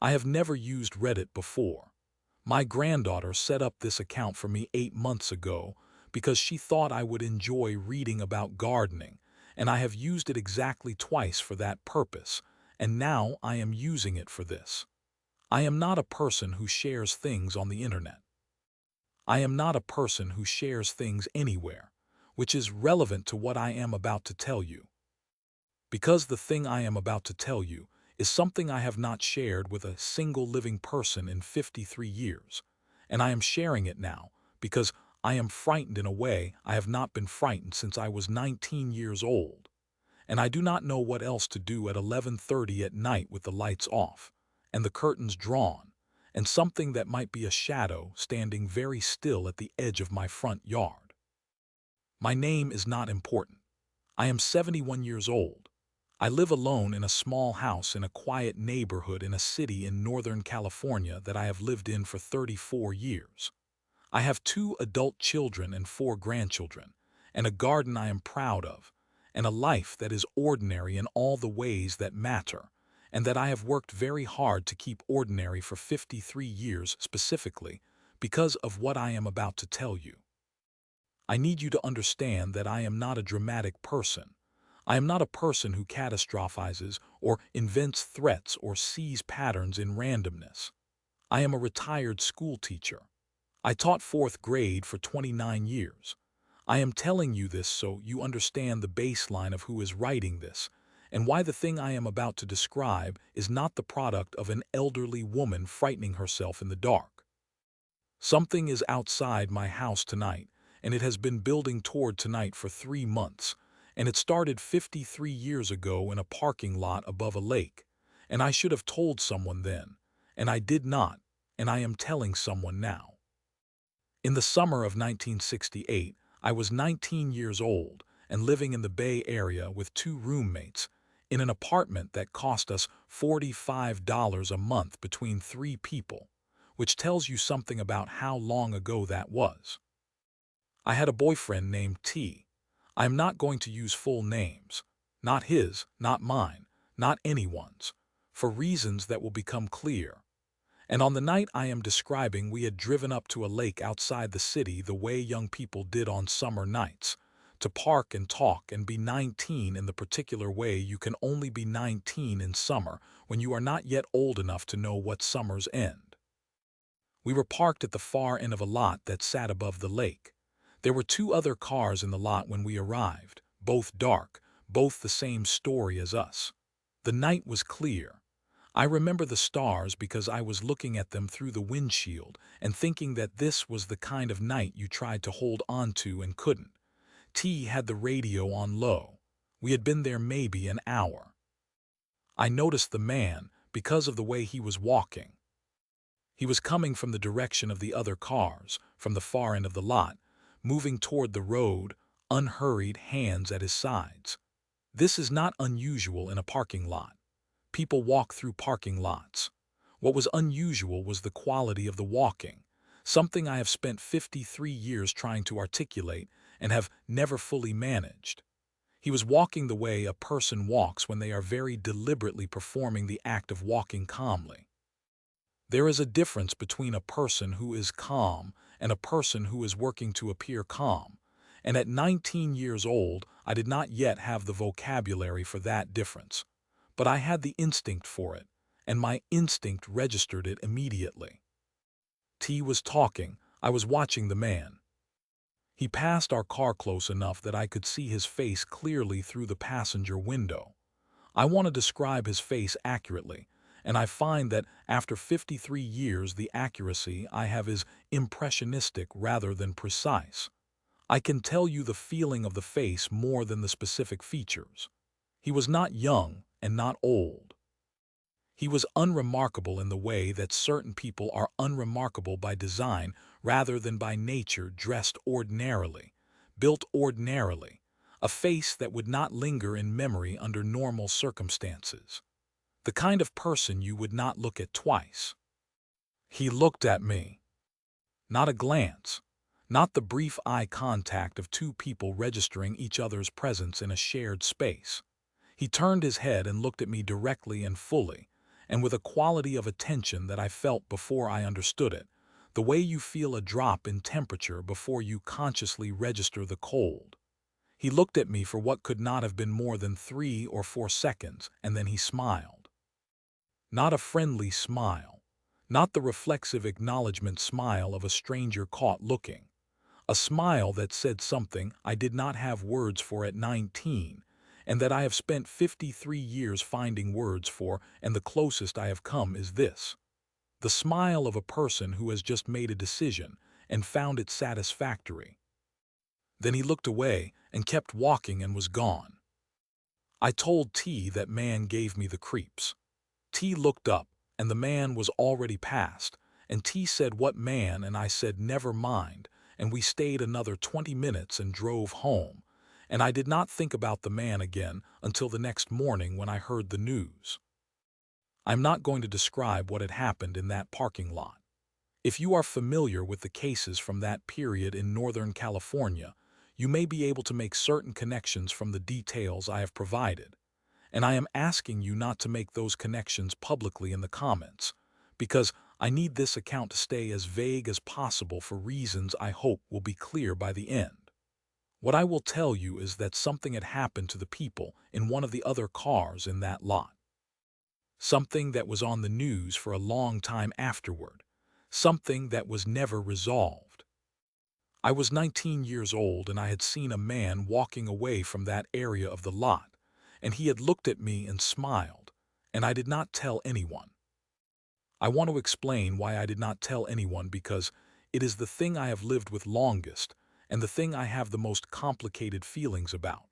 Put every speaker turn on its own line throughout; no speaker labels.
I have never used Reddit before. My granddaughter set up this account for me 8 months ago because she thought I would enjoy reading about gardening, and I have used it exactly twice for that purpose, and now I am using it for this. I am not a person who shares things on the internet. I am not a person who shares things anywhere, which is relevant to what I am about to tell you. Because the thing I am about to tell you is something I have not shared with a single living person in 53 years, and I am sharing it now because I am frightened in a way I have not been frightened since I was 19 years old, and I do not know what else to do at 11:30 at night with the lights off and the curtains drawn, and something that might be a shadow standing very still at the edge of my front yard. My name is not important. I am 71 years old. I live alone in a small house in a quiet neighborhood in a city in Northern California that I have lived in for 34 years. I have 2 adult children and 4 grandchildren, and a garden I am proud of, and a life that is ordinary in all the ways that matter, and that I have worked very hard to keep ordinary for 53 years specifically because of what I am about to tell you. I need you to understand that I am not a dramatic person. I am not a person who catastrophizes or invents threats or sees patterns in randomness. I am a retired school teacher. I taught 4th grade for 29 years. I am telling you this so you understand the baseline of who is writing this and why the thing I am about to describe is not the product of an elderly woman frightening herself in the dark. Something is outside my house tonight, and it has been building toward tonight for 3 months, and it started 53 years ago in a parking lot above a lake, and I should have told someone then, and I did not, and I am telling someone now. In the summer of 1968, I was 19 years old and living in the Bay Area with 2 roommates in an apartment that cost us $45 a month between 3 people, which tells you something about how long ago that was. I had a boyfriend named T. I am not going to use full names. Not his, not mine, not anyone's, for reasons that will become clear. And on the night I am describing, we had driven up to a lake outside the city the way young people did on summer nights, to park and talk and be 19 in the particular way you can only be 19 in summer when you are not yet old enough to know what summers end. We were parked at the far end of a lot that sat above the lake. There were 2 other cars in the lot when we arrived, both dark, both the same story as us. The night was clear. I remember the stars because I was looking at them through the windshield and thinking that this was the kind of night you tried to hold on to and couldn't. T had the radio on low. We had been there maybe an hour. I noticed the man because of the way he was walking. He was coming from the direction of the other cars, from the far end of the lot, moving toward the road, unhurried, hands at his sides. This is not unusual in a parking lot. People walk through parking lots. What was unusual was the quality of the walking, something I have spent 53 years trying to articulate and have never fully managed. He was walking the way a person walks when they are very deliberately performing the act of walking calmly. There is a difference between a person who is calm and a person who is working to appear calm, and at 19 years old I did not yet have the vocabulary for that difference. But I had the instinct for it, and my instinct registered it immediately. T was talking. I was watching the man. He passed our car close enough that I could see his face clearly through the passenger window. I want to describe his face accurately, and I find that after 53 years the accuracy I have is impressionistic rather than precise. I can tell you the feeling of the face more than the specific features. He was not young and not old. He was unremarkable in the way that certain people are unremarkable by design rather than by nature, dressed ordinarily, built ordinarily, a face that would not linger in memory under normal circumstances. The kind of person you would not look at twice. He looked at me. Not a glance. Not the brief eye contact of 2 people registering each other's presence in a shared space. He turned his head and looked at me directly and fully, and with a quality of attention that I felt before I understood it, the way you feel a drop in temperature before you consciously register the cold. He looked at me for what could not have been more than 3 or 4 seconds, and then he smiled. Not a friendly smile, not the reflexive acknowledgement smile of a stranger caught looking. A smile that said something I did not have words for at 19, and that I have spent 53 years finding words for, and the closest I have come is this. The smile of a person who has just made a decision and found it satisfactory. Then he looked away and kept walking and was gone. I told T that man gave me the creeps. T looked up, and the man was already past, and T said, "What man?" and I said, "Never mind," and we stayed another 20 minutes and drove home, and I did not think about the man again until the next morning when I heard the news. I'm not going to describe what had happened in that parking lot. If you are familiar with the cases from that period in Northern California, you may be able to make certain connections from the details I have provided, and I am asking you not to make those connections publicly in the comments, because I need this account to stay as vague as possible for reasons I hope will be clear by the end. What I will tell you is that something had happened to the people in one of the other cars in that lot. Something that was on the news for a long time afterward. Something that was never resolved. I was 19 years old and I had seen a man walking away from that area of the lot, and he had looked at me and smiled, and I did not tell anyone. I want to explain why I did not tell anyone, because it is the thing I have lived with longest and the thing I have the most complicated feelings about.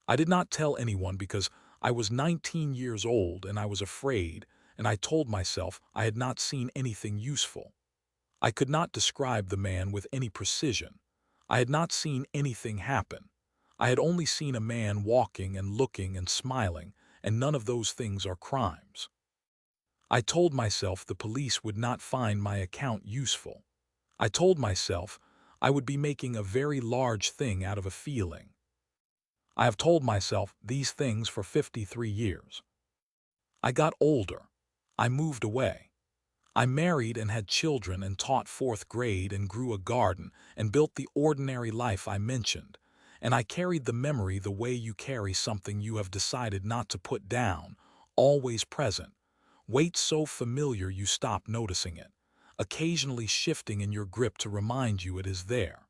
I did not tell anyone because I was 19 years old and I was afraid, and I told myself I had not seen anything useful. I could not describe the man with any precision. I had not seen anything happen. I had only seen a man walking and looking and smiling, and none of those things are crimes. I told myself the police would not find my account useful. I told myself I would be making a very large thing out of a feeling. I have told myself these things for 53 years. I got older. I moved away. I married and had children and taught 4th grade and grew a garden and built the ordinary life I mentioned, and I carried the memory the way you carry something you have decided not to put down, always present, weight so familiar you stop noticing it, occasionally shifting in your grip to remind you it is there.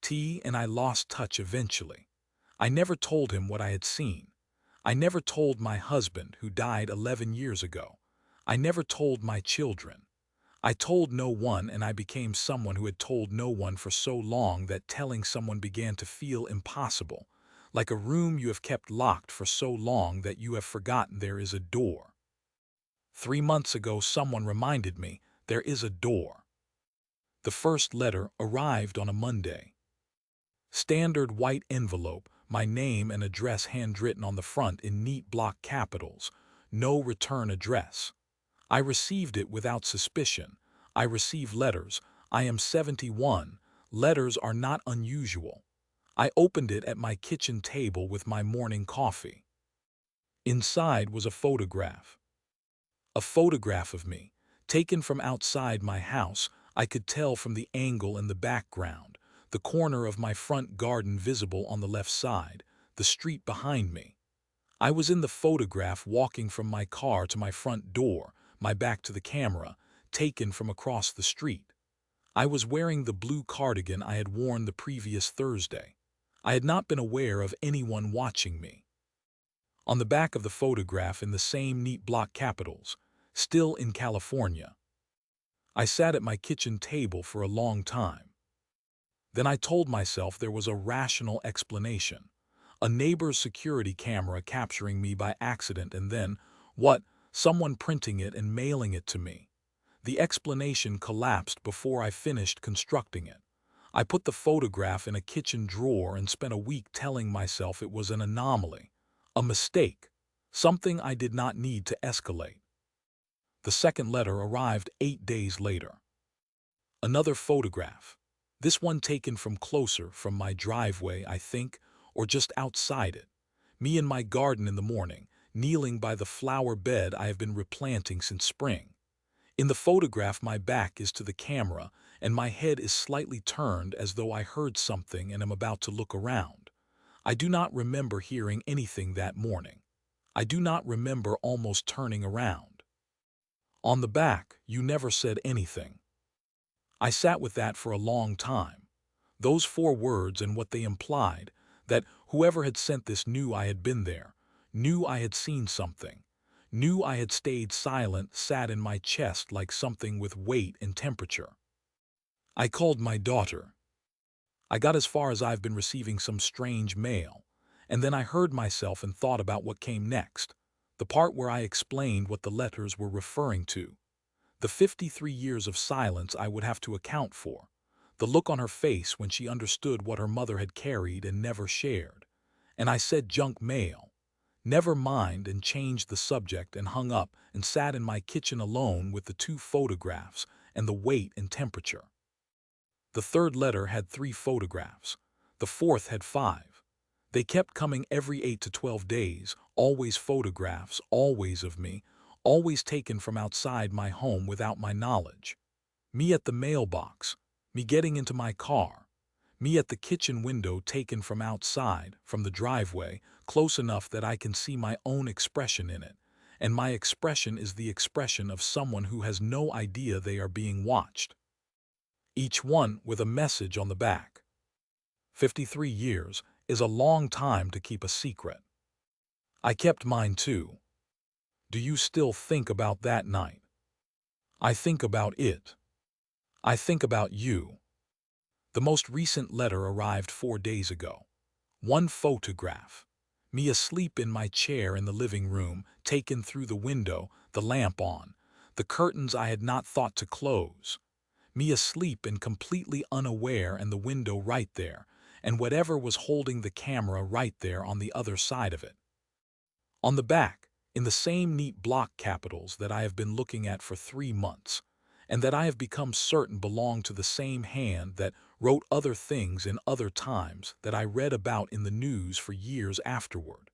T and I lost touch eventually. I never told him what I had seen. I never told my husband, who died 11 years ago. I never told my children. I told no one, and I became someone who had told no one for so long that telling someone began to feel impossible, like a room you have kept locked for so long that you have forgotten there is a door. 3 months ago someone reminded me there is a door. The first letter arrived on a Monday. Standard white envelope, my name and address handwritten on the front in neat block capitals. No return address. I received it without suspicion. I receive letters. I am 71. Letters are not unusual. I opened it at my kitchen table with my morning coffee. Inside was a photograph. A photograph of me, taken from outside my house. I could tell from the angle in the background, the corner of my front garden visible on the left side, the street behind me. I was in the photograph walking from my car to my front door, my back to the camera, taken from across the street. I was wearing the blue cardigan I had worn the previous Thursday. I had not been aware of anyone watching me. On the back of the photograph, in the same neat block capitals, "Still in California." I sat at my kitchen table for a long time. Then I told myself there was a rational explanation. A neighbor's security camera capturing me by accident, and then, what, someone printing it and mailing it to me. The explanation collapsed before I finished constructing it. I put the photograph in a kitchen drawer and spent a week telling myself it was an anomaly, a mistake, something I did not need to escalate. The second letter arrived 8 days later. Another photograph. This one taken from closer, from my driveway, I think, or just outside it. Me in my garden in the morning, kneeling by the flower bed I have been replanting since spring. In the photograph, my back is to the camera, and my head is slightly turned as though I heard something and am about to look around. I do not remember hearing anything that morning. I do not remember almost turning around. On the back, you never said anything. I sat with that for a long time. Those 4 words and what they implied, that whoever had sent this knew I had been there, knew I had seen something, knew I had stayed silent, sat in my chest like something with weight and temperature. I called my daughter. I got as far as I've been receiving some strange mail, and then I heard myself and thought about what came next, the part where I explained what the letters were referring to, the 53 years of silence I would have to account for, the look on her face when she understood what her mother had carried and never shared. And I said junk mail. Never mind, and changed the subject and hung up and sat in my kitchen alone with the 2 photographs and the weight and temperature. The 3rd letter had 3 photographs. The 4th had 5. They kept coming every 8 to 12 days, always photographs, always of me, always taken from outside my home without my knowledge. Me at the mailbox, me getting into my car, me at the kitchen window taken from outside, from the driveway, close enough that I can see my own expression in it, and my expression is the expression of someone who has no idea they are being watched. Each one with a message on the back. 53 years is a long time to keep a secret. I kept mine too. Do you still think about that night? I think about it. I think about you. The most recent letter arrived 4 days ago. 1 photograph. Me asleep in my chair in the living room, taken through the window, the lamp on, the curtains I had not thought to close. Me asleep and completely unaware, and the window right there, and whatever was holding the camera right there on the other side of it. On the back, in the same neat block capitals that I have been looking at for 3 months, and that I have become certain belong to the same hand that wrote other things in other times that I read about in the news for years afterward.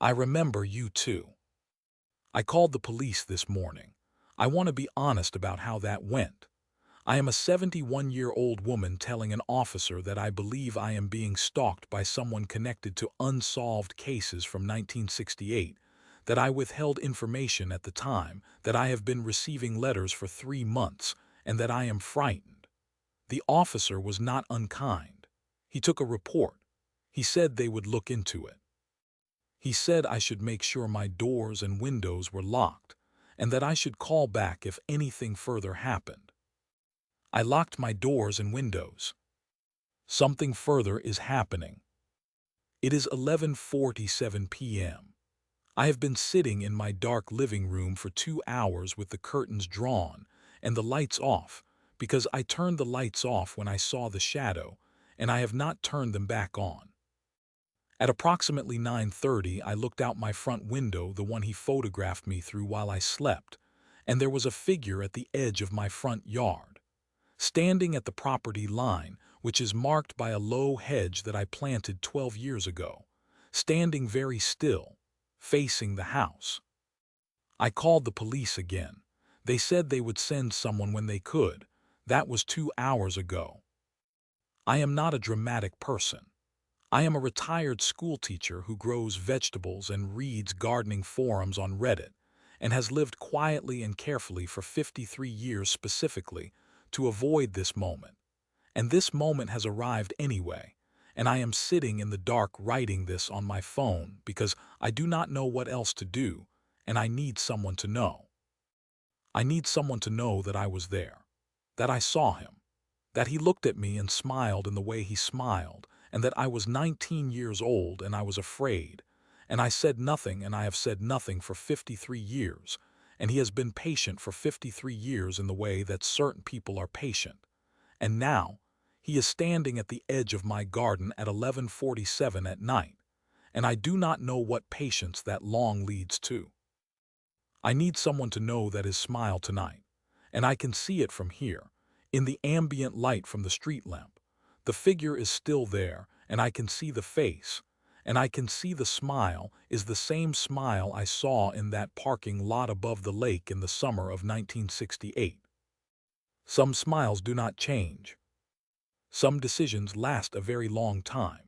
I remember you too. I called the police this morning. I want to be honest about how that went. I am a 71-year-old woman telling an officer that I believe I am being stalked by someone connected to unsolved cases from 1968, that I withheld information at the time, that I have been receiving letters for 3 months, and that I am frightened. The officer was not unkind. He took a report. He said they would look into it. He said I should make sure my doors and windows were locked, and that I should call back if anything further happened. I locked my doors and windows. Something further is happening. It is 11:47 p.m. I have been sitting in my dark living room for 2 hours with the curtains drawn and the lights off, because I turned the lights off when I saw the shadow, and I have not turned them back on. At approximately 9:30, I looked out my front window, the one he photographed me through while I slept, and there was a figure at the edge of my front yard, standing at the property line, which is marked by a low hedge that I planted 12 years ago, standing very still, facing the house. I called the police again. They said they would send someone when they could. That was 2 hours ago. I am not a dramatic person. I am a retired schoolteacher who grows vegetables and reads gardening forums on Reddit, and has lived quietly and carefully for 53 years specifically to avoid this moment. And this moment has arrived anyway, and I am sitting in the dark writing this on my phone because I do not know what else to do, and I need someone to know. I need someone to know that I was there, that I saw him, that he looked at me and smiled in the way he smiled, and that I was 19 years old and I was afraid, and I said nothing, and I have said nothing for 53 years, and he has been patient for 53 years in the way that certain people are patient. And now, he is standing at the edge of my garden at 11:47 at night, and I do not know what patience that long leads to. I need someone to know that his smile tonight, and I can see it from here, in the ambient light from the street lamp. The figure is still there, and I can see the face, and I can see the smile is the same smile I saw in that parking lot above the lake in the summer of 1968. Some smiles do not change. Some decisions last a very long time.